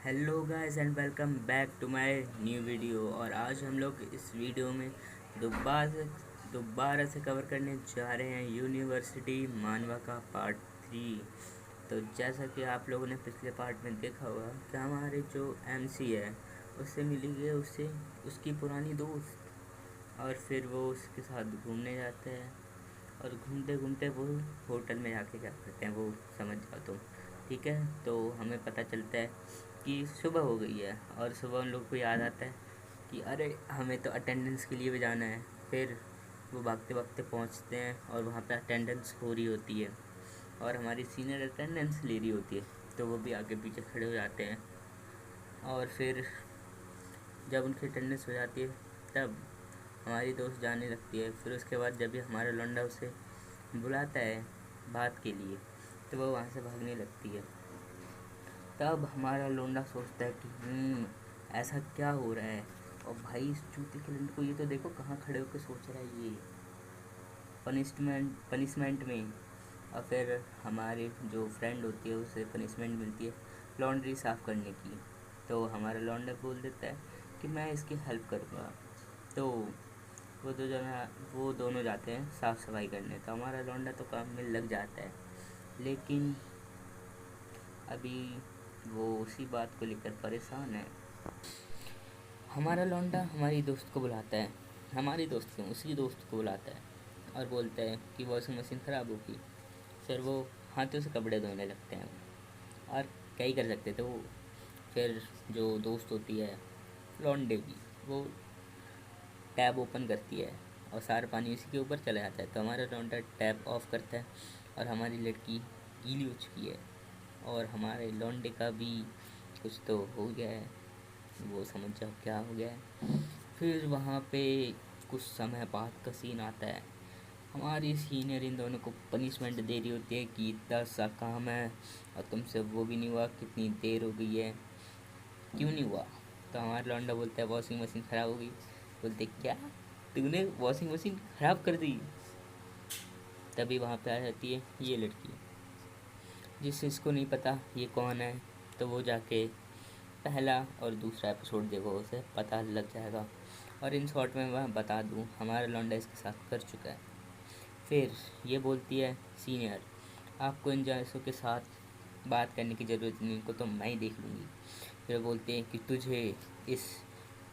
Hello guys and welcome back to my new video. और आज हम लोग इस वीडियो में दोबारा से कवर करने जा रहे हैं यूनिवर्सिटी मानवा का पार्ट 3। तो जैसा कि आप लोगों ने पिछले पार्ट में देखा होगा कि हमारे जो एमसी है उससे मिली है उससे उसकी पुरानी दोस्त, और फिर वो उसके साथ घूमने जाते हैं। और घूमते घूमते वो होटल में जाके क्या करते हैं वो समझ जाओ तुम। ठीक है, तो हमें पता चलता है कि सुबह हो गई है और सुबह उन लोगों को याद आता है कि अरे हमें तो अटेंडेंस के लिए भी जाना है। फिर वो भागते भागते पहुंचते हैं और वहाँ पे अटेंडेंस हो रही होती है और हमारी सीनियर अटेंडेंस ले रही होती है, तो वो भी आगे पीछे खड़े हो जाते हैं। और फिर जब उनकी अटेंडेंस हो जाती है तब हमारी दोस्त जाने लगती है। फिर उसके बाद जब भी हमारा लौंडा उसे बुलाता है बात के लिए तो वो वहाँ से भागने लगती है। तब हमारा लौंडा सोचता है कि ऐसा क्या हो रहा है। और भाई इस जूते के लंड को ये तो देखो कहाँ खड़े होकर सोच रहा है ये पनिशमेंट में। और फिर हमारे जो फ्रेंड होती है उसे पनिशमेंट मिलती है लॉन्ड्री साफ़ करने की। तो हमारा लौंडा बोल देता है कि मैं इसकी हेल्प करूँगा। तो वो दोनों जाते हैं साफ़ सफाई करने। तो हमारा लौंडा तो काम में लग जाता है, लेकिन अभी वो उसी बात को लेकर परेशान है। हमारा लौंडा हमारी दोस्त को बुलाता है, हमारी दोस्त क्यों उसी दोस्त को बुलाता है और बोलता है कि वॉशिंग मशीन ख़राब होगी। फिर वो हाथों से कपड़े धोने लगते हैं और क्या ही कर सकते थे वो। फिर जो दोस्त होती है लौंडे की, वो टैब ओपन करती है और सारा पानी उसी के ऊपर चला जाता है। तो हमारा लौंडा टैब ऑफ करता है और हमारी लड़की गीली हो चुकी है और हमारे लौंडे का भी कुछ तो हो गया है, वो समझ जाओ क्या हो गया है। फिर वहाँ पे कुछ समय बाद का सीन आता है। हमारी सीनियर इन दोनों को पनिशमेंट दे रही होती है कि इतना सा काम है और तुमसे वो भी नहीं हुआ, कितनी देर हो गई है, क्यों नहीं हुआ। तो हमारा लौंडा बोलता है वॉशिंग मशीन ख़राब हो गई। बोलते क्या, तूने वॉशिंग मशीन ख़राब कर दी। तभी वहाँ पे आ जाती है ये लड़की, जिसको नहीं पता ये कौन है। तो वो जाके पहला और दूसरा एपिसोड देखो, उसे पता लग जाएगा। और इन शॉर्ट में मैं बता दूँ हमारा लौंडा इसके साथ कर चुका है। फिर ये बोलती है सीनियर, आपको इन जैसों के साथ बात करने की ज़रूरत नहीं, इनको तो मैं ही देख लूँगी। फिर बोलते हैं कि तुझे इस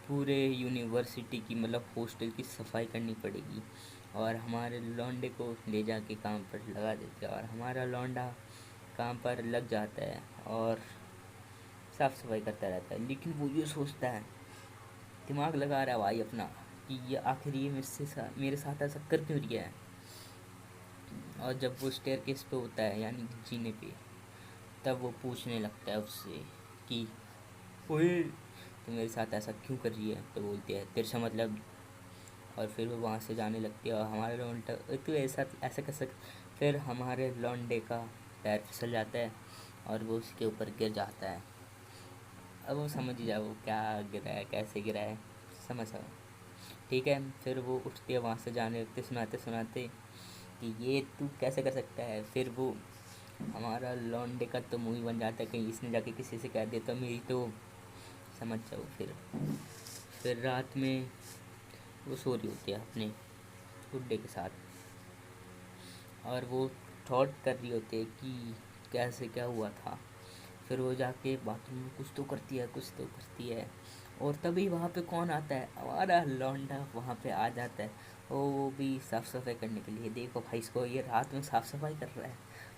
पूरे यूनिवर्सिटी की मतलब हॉस्टल की सफाई करनी पड़ेगी। और हमारे लौंडे को ले जाके काम पर लगा देते हैं और हमारा लौंडा काम पर लग जाता है और साफ़ सफाई करता रहता है। लेकिन वो ये सोचता है, दिमाग लगा रहा है भाई अपना, कि ये आखिर ये मेरे साथ ऐसा कर क्यों रही है। और जब वो स्टेयरकेस पे होता है यानी जीने पे, तब वो पूछने लगता है उससे कि ओए तो मेरे साथ ऐसा क्यों कर रही है। तो बोलती है तेरे से मतलब। और फिर वो वहाँ से जाने लगती है और हमारे लौंडा तो ऐसा ऐसा कर सक फिर हमारे लौंडे का पैर फिसल जाता है और वो उसके ऊपर गिर जाता है। अब वो समझ ही जाओ वो क्या गिरा है, कैसे गिरा है, समझ आओ। ठीक है, फिर वो उठती है वहाँ से जाने लगते सुनाते सुनाते कि ये तू कैसे कर सकता है। फिर वो हमारा लौंडे का तो मूवी बन जाता है, कहीं इसने जाके किसी से कह दिया तो मेरी तो समझ जाओ। फिर रात में वो सो रही होती है अपने गुड्डे के साथ और वो थॉट कर रही होती है कि कैसे क्या हुआ था। फिर वो जाके बाथरूम में कुछ तो करती है। और तभी वहाँ पे कौन आता है, हमारा लौंडा वहाँ पे आ जाता है। वो भी साफ़ सफाई करने के लिए। देखो भाई इसको, ये रात में साफ़ सफाई कर रहा है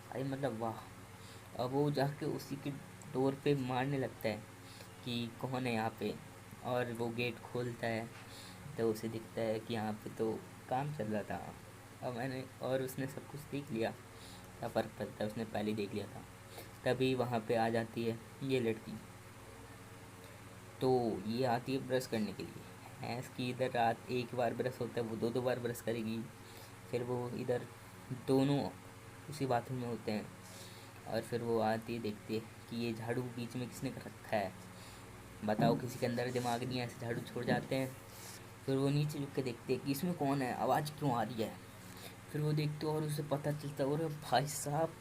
भाई, मतलब वाह। अब वो जाके उसी के डोर पे मारने लगता है कि कौन है यहाँ पे। और वो गेट खोलता है तो उसे दिखता है कि यहाँ पे तो काम चल रहा था। और उसने सब कुछ देख लिया, क्या फ़र्क पड़ता है, उसने पहले ही देख लिया था। तभी वहाँ पे आ जाती है ये लड़की। तो ये आती है ब्रश करने के लिए। भैंस की इधर रात एक बार ब्रश होता है, वो दो दो बार ब्रश करेगी। फिर वो इधर दोनों उसी बाथरूम में होते हैं। और फिर वो आती है, देखती है कि ये झाड़ू बीच में किसने कर रखा है। बताओ किसी के अंदर दिमाग नहीं है, ऐसे झाड़ू छोड़ जाते हैं। फिर वो नीचे झुक के देखते हैं कि इसमें कौन है, आवाज़ क्यों आ रही है। फिर वो देखते और उसे पता चलता है, और भाई साहब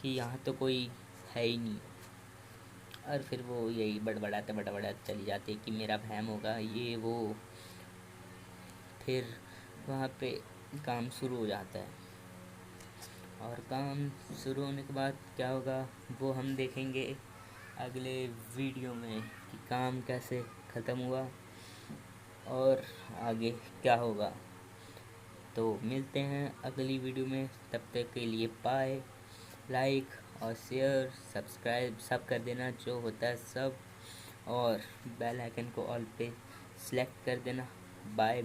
कि यहाँ तो कोई है ही नहीं। और फिर वो यही बड़बड़ाते चली जाती है कि मेरा वहम होगा ये वो। फिर वहाँ पे काम शुरू हो जाता है, और काम शुरू होने के बाद क्या होगा वो हम देखेंगे अगले वीडियो में कि काम कैसे ख़त्म हुआ और आगे क्या होगा। तो मिलते हैं अगली वीडियो में, तब तक के लिए बाय। लाइक और शेयर सब्सक्राइब सब कर देना जो होता है सब, और बेल आइकन को ऑल पे सेलेक्ट कर देना। बाय।